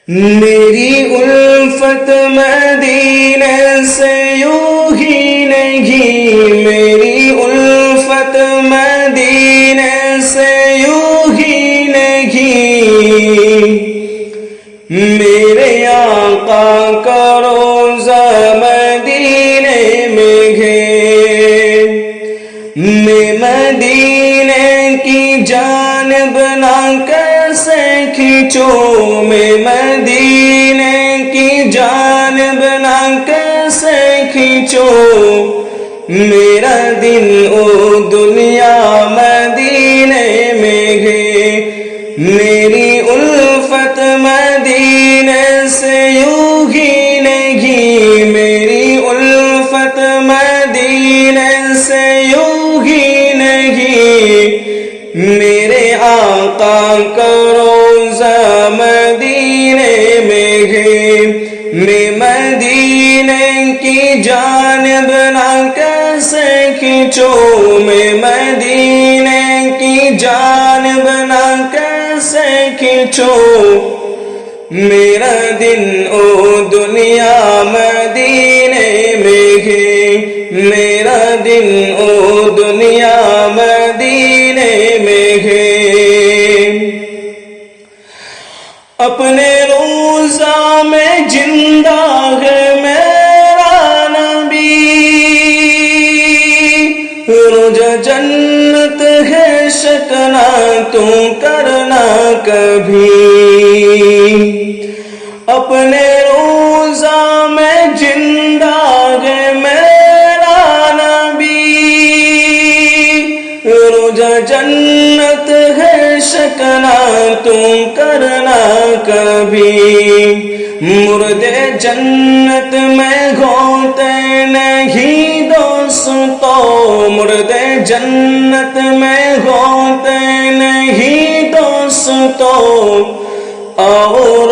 میری الفت مدینے سے یوں ہی نہیں، میری الفت مدینے سے یوں ہی نہیں، میرے آقا کا روضہ مدینے میں ہے، میں مدینے کی جانب نہ کیسے کھینچوں، میں مدینے کی جانب نہ کیسے کھینچوں، میرا دل او دنیا مدینے میں ہے، میری الفت مدینے سے یوں ہی نہیں، میری الفت مدینے سے یوں ہی نہیں، میرے آقا کا روضہ مدینے میں ہے، میں مدینے کی جانب نہ کیسے کھینچوں، میں مدینے کی جانب نہ کیسے کھینچوں، میرا دل او دنیا مدینے میں ہے، میرا دل او دنیا مدینے میں ہے، اپنے روضہ میں زندہ ہے میرا نبی، روضہ جنت ہے شک نہ تو کرنا کبھی، اپنے روضہ میں زندہ ہے میرا نبی، روضہ جنت ہے شک نہ تم کرنا کبھی، مردے جنت میں ہوتے نہیں دوستو، مردے جنت میں ہوتے نہیں دوستو، اور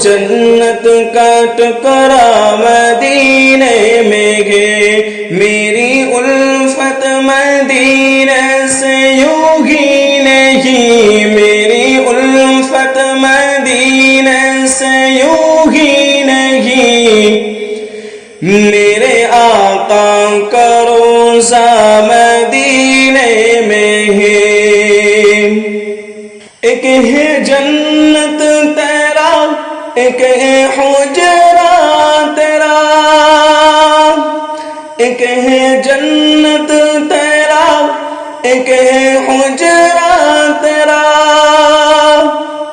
جنت کا ٹکڑا مدینے میں ہے، میری الفت مدینے سے یوں ہی نہیں، میری الفت مدینے سے یوں ہی نہیں، میرے آقا کا روضہ مدینے میں ہے، ایک ہے جنت تیرا، ایک ہے حجرہ تیرا، ایک ہے جنت تیرا، ایک ہے حجرہ تیرا،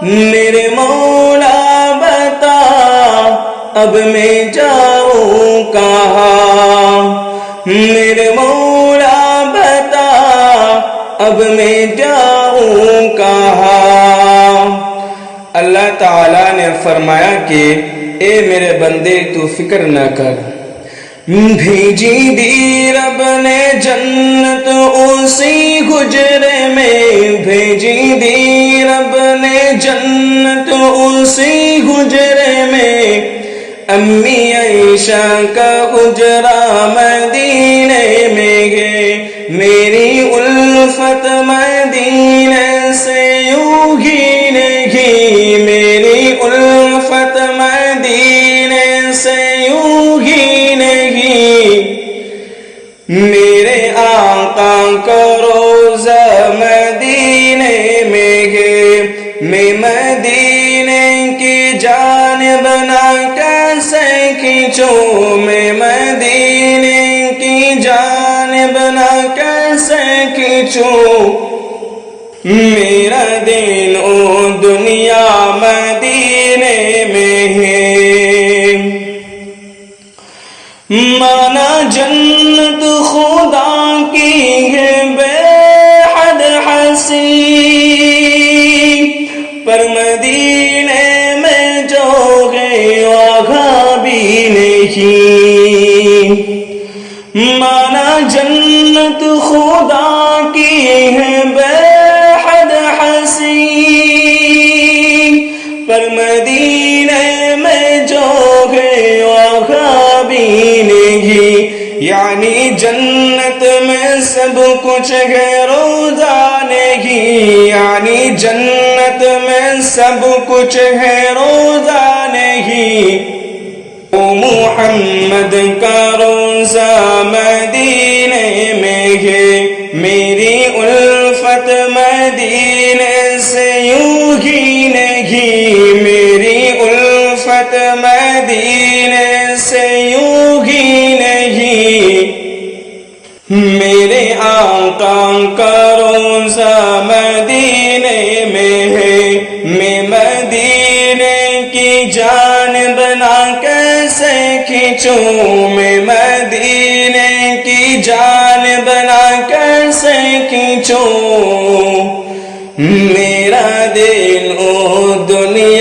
میرے مولا بتا اب میں جاؤں کہاں، میرے مولا بتا اب میں جاؤں کہاں، اللہ تعالیٰ نے فرمایا کہ اے میرے بندے تو فکر نہ کر، بھیجی دی رب نے جنت اسی حجرے میں، بھیجی دی رب نے جنت اسی حجرے میں، امی عائشہ کا حجرہ مدینے میں ہے، میری الفت مدینے سے یوں ہی نہیں، میری الفت مدینے سے یوں ہی نہیں، میرے آقا کا روضہ مدینے میں ہے، میں مدینے کی جانب نہ کیسے کھینچوں، میں مدینے کی جانب نہ کیسے کھینچوں، میرا دل او دنیا مدینے میں ہے، مانا جنت خدا کی ہے بے حد حسین، پر مدینے میں جو گئے وہاں بھی نہیں، مانا جنت خدا کی ہے بے حد حسین، پر مدینے میں جو گئے وہاں بھی نہیں، یعنی جنت میں سب کچھ ہے روضہ نہیں، یعنی جنت میں سب کچھ ہے روضہ احمد کا روزہ مدینے میں ہے، میری الفت مدینے سے یوں ہی نہیں، میری الفت مدینے سے یوں ہی نہیں، میرے آقا کا روزہ مدینے میں ہے، میں مدینے کی جانب نہ کیسے کھینچوں، میں مدینے کی جانب نہ کیسے کھینچوں، میرا دل او دنیا